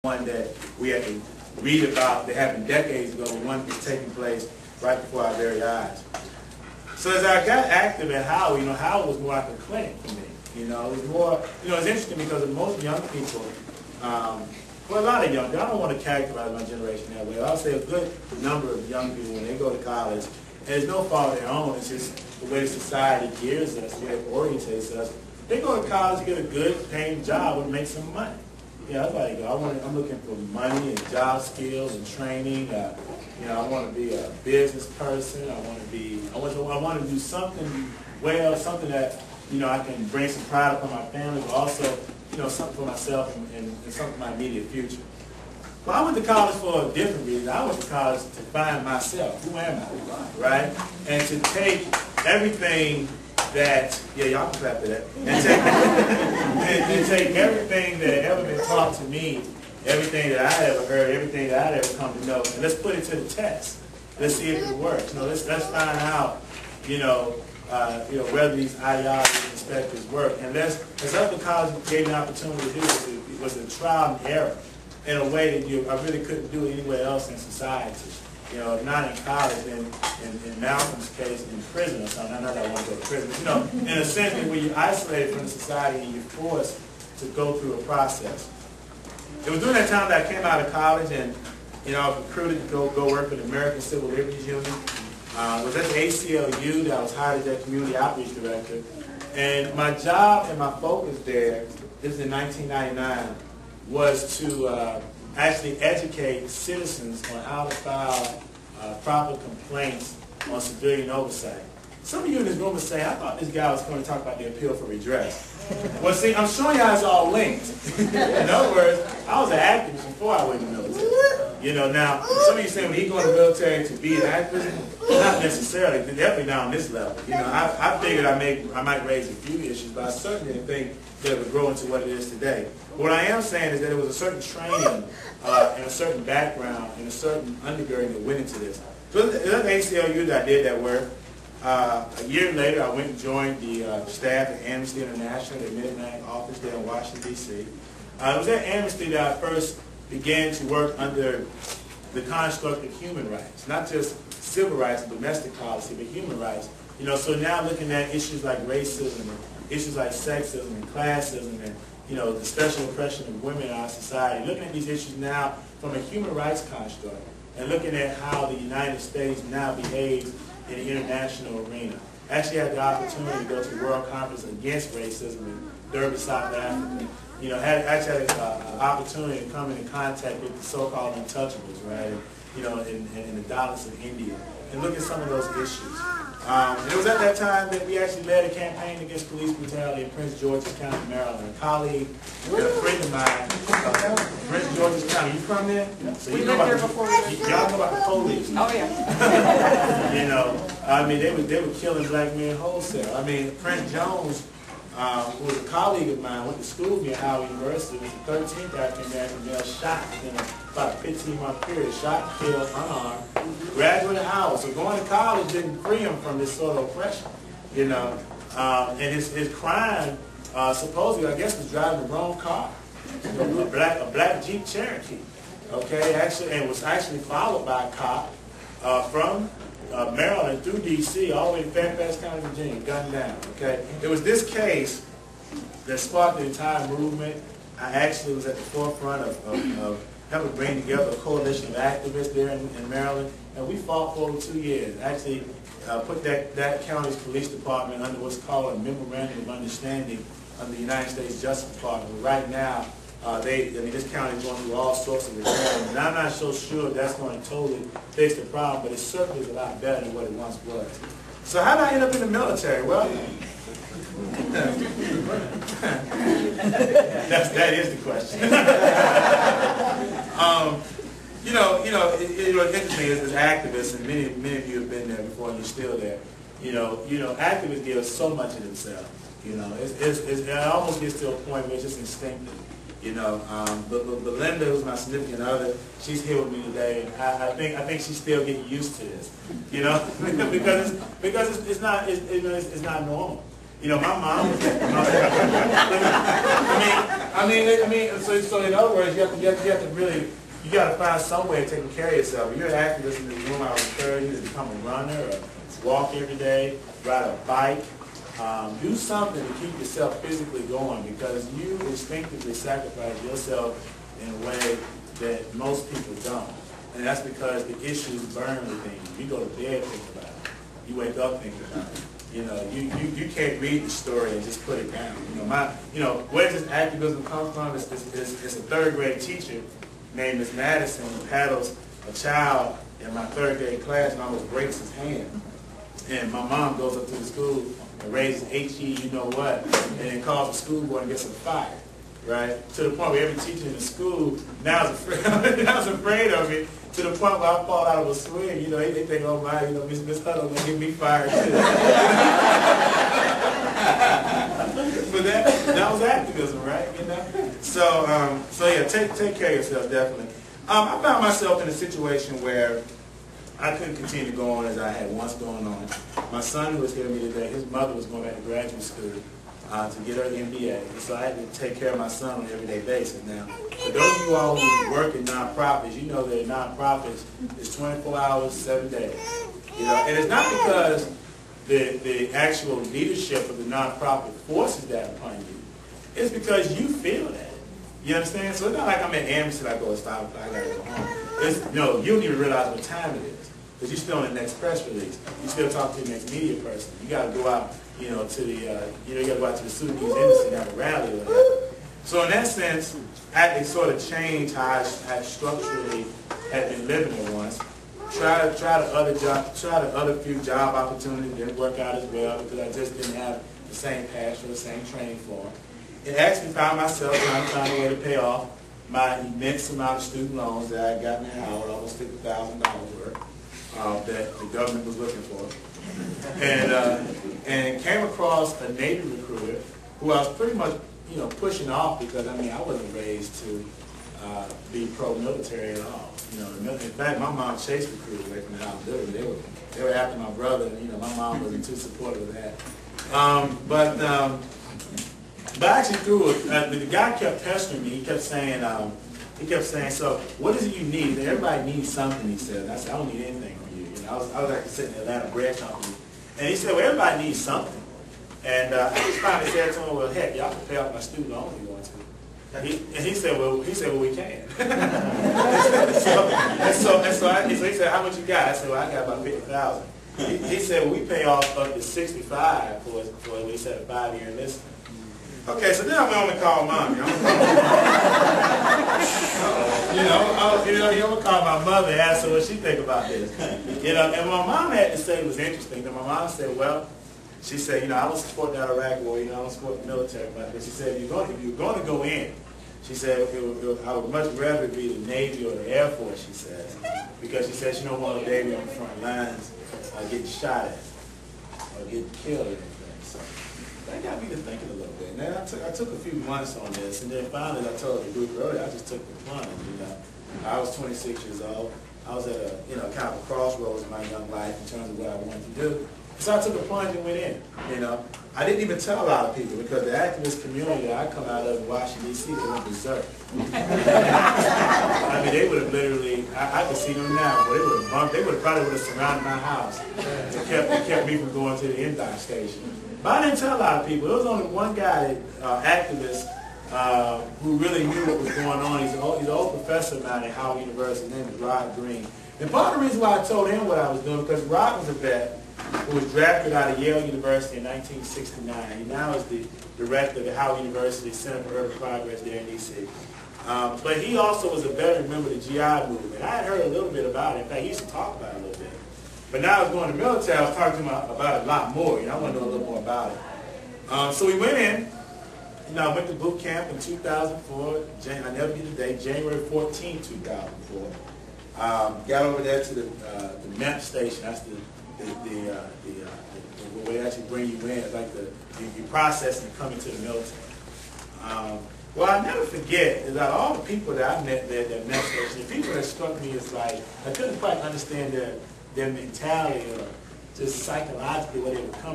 one that we had to read about that happened decades ago, one that's taking place right before our very eyes. So as I got active at Howard, Howard was more like a clinic for me. It was more, it's interesting because most young people, well, a lot of young people, I don't want to characterize my generation that way. I'll say a good number of young people, when they go to college, and it's no fault of their own, it's just the way society gears us, the way it orientates us. They go to college, get a good paying job, and make some money. That's why they go. I'm looking for money and job skills and training. I want to be a business person. I want to do something well, something that I can bring some pride upon my family, but also something for myself and something for my immediate future. Well, I went to college for a different reason. I went to college to find myself. Who am I? Right? And to take everything that, y'all can clap for that, and take everything that had ever been taught to me, everything that I had ever heard, everything that I had ever come to know, and let's put it to the test. Let's see if it works. Let's find out, whether these ideologies and perspectives work. And as other colleges gave me an opportunity to do, it was a trial and error in a way that I really couldn't do anywhere else in society. If not in college, then in Malcolm's case, in prison or something. Not that I want to go to prison, but in a sense that when you're isolated from the society and you're forced to go through a process. It was during that time that I came out of college and I was recruited to go work for the American Civil Liberties Union. I was at the ACLU that I was hired as their community outreach director. And my job and my focus there, this is in 1999, was to actually educate citizens on how to file proper complaints on civilian oversight. Some of you in this room would say, I thought this guy was going to talk about the appeal for redress. Well, see, I'm showing you how it's all linked. In other words, I was an activist before I went in the military. Now, some of you say, when he go in the military to be an activist, not necessarily, definitely not on this level. I figured I might raise a few issues, but I certainly didn't think that it would grow into what it is today. What I am saying is that there was a certain training and a certain background and a certain undergirding that went into this. So it was at the ACLU that I did that work. A year later, I went and joined the staff at Amnesty International, their Mid-Atlantic office there in Washington, D.C. It was at Amnesty that I first began to work under the construct of human rights, not just civil rights and domestic policy, but human rights. So now looking at issues like racism, and issues like sexism and classism, and the special oppression of women in our society, looking at these issues now from a human rights construct, and looking at how the United States now behaves in the international arena. I actually had the opportunity to go to the World Conference Against Racism in Durban, South Africa. Had an opportunity to come into contact with the so-called untouchables, right? In the Dallas of India, and look at some of those issues. And it was at that time that we actually led a campaign against police brutality in Prince George's County, Maryland. A colleague and a friend of mine, Prince George's County. You from there? So we lived there before. Y'all know about the police. Oh yeah. They were killing black men wholesale. Prince Jones, who was a colleague of mine, went to school near Howard University, was the 13th African-American male shot in about a 15-month period, shot, killed, unarmed, graduated Howard. So going to college didn't free him from this sort of oppression, and his crime, supposedly, I guess, was driving the wrong car, a black Jeep Cherokee, okay, and was actually followed by a cop from Maryland through D.C. all the way to Fairfax County, Virginia, gunned down. Okay, it was this case that sparked the entire movement. I actually was at the forefront of helping bring together a coalition of activists there in Maryland, and we fought for over 2 years. Actually, put that county's police department under what's called a memorandum of understanding under the United States Justice Department. Right now, this county is going through all sorts of reforms, and I'm not so sure that's going to totally fix the problem, but it certainly is a lot better than what it once was. So how did I end up in the military? Well, that is the question. What's interesting is as activists, and many of you have been there before, and you're still there. Activists give so much of themselves. It almost gets to a point where it's just instinctive. But Belinda, who's my significant other, she's here with me today, and I think she's still getting used to this, because it's not normal. You know, my mom was so in other words, you have to really, you got to find some way of taking care of yourself. If you're an activist in the room, I would encourage you to become a runner or walk every day, ride a bike. Do something to keep yourself physically going, because you instinctively sacrifice yourself in a way that most people don't. And that's because the issues burn within you. You go to bed thinking about it. You wake up thinking about it. You know, you can't read the story and just put it down. Where does this activism come from? It's a third grade teacher named Miss Madison who paddles a child in my third grade class and almost breaks his hand. And my mom goes up to the school and raises HE, you know what, and then calls the school board and gets him fired, right? To the point where every teacher in the school now is afraid of me, to the point where I fall out of a swing. You know, they think, oh my, Miss Hutto gonna get me fired too. But that was activism, right? You know. So yeah, take care of yourself, definitely. I found myself in a situation where I couldn't continue to go on as I had once gone on. My son, who was here with me today, his mother was going back to graduate school to get her MBA. And so I had to take care of my son on an everyday basis. Now, for those of you all who work in nonprofits, you know that nonprofits is 24 hours, 7 days. You know, and it's not because the actual leadership of the nonprofit forces that upon you. It's because you feel that. You understand? So it's not like I'm at Amnesty and I go, it's 5 o'clock, I gotta go home. No, you don't even realize what time it is, because you're still on the next press release. You still talk to the next media person. You got to go out, to the, you got to go out to the Sudanese embassy and have a rally or whatever. So in that sense, I had to sort of change how I structurally had been living at once. Try the other few job opportunities. Didn't work out as well because I just didn't have the same passion, the same training for them. And actually found myself trying to find a way to pay off my immense amount of student loans that I had gotten at Howard, almost $50,000 worth, that the government was looking for. And came across a Navy recruiter who I was pretty much, pushing off because, I wasn't raised to be pro-military at all. In fact, my mom chased recruiters away from the house. They were after my brother, and, my mom wasn't too supportive of that. But actually through it, the guy kept pestering me. He kept saying, so what is it you need? Everybody needs something, he said. And I said, I don't need anything from you. I was actually sitting in Atlanta Bread Company. And he said, well, everybody needs something. And I just finally said to him, well, heck, y'all can pay off my student loan if you want to. And he said, well, we can. So he said, how much you got? I said, well, I got about 50,000. He said, well, we pay off up to 65 for what he said, a 5-year enlistment. Okay, so then I went on to call Mommy. I'm gonna call my mother and ask her what she think about this. And my mom had to say was interesting. Then my mom said, well, she said, I don't support that Iraq war, I don't support the military, but she said, if you're going to go in, she said, I would much rather be the Navy or the Air Force, she says, because she said she don't want the Navy on the front lines getting shot at or getting killed or anything. So that got me to thinking a little bit. And then I took a few months on this, and then finally I told the group earlier, I just took the plunge. I was 26 years old. I was at a kind of a crossroads in my young life in terms of what I wanted to do. So I took a plunge and went in. I didn't even tell a lot of people because the activist community that I come out of in Washington, D.C., they went berserk. They would have literally, I could see them now, but they would have probably surrounded my house and kept me from going to the Endine station. But I didn't tell a lot of people. There was only one guy, activist, who really knew what was going on. He's an old professor now at Howard University. His name is Rod Green. And part of the reason why I told him what I was doing, because Rod was a vet who was drafted out of Yale University in 1969. He now is the director of the Howard University Center for Urban Progress there in D.C. But he also was a veteran member of the GI movement. I had heard a little bit about it. In fact, he used to talk about it a little bit. But now I was going to the military, I was talking to him about it a lot more. I want to know a little more about it. So we went in. I went to boot camp in 2004. I never get the date, January 14, 2004. Got over there to the MEP station. That's where they actually bring you in. It's like you process and come into the military. What I never forget is that all the people that I met there at that MEP station, the people that struck me as like, I couldn't quite understand their mentality or just psychologically where they were coming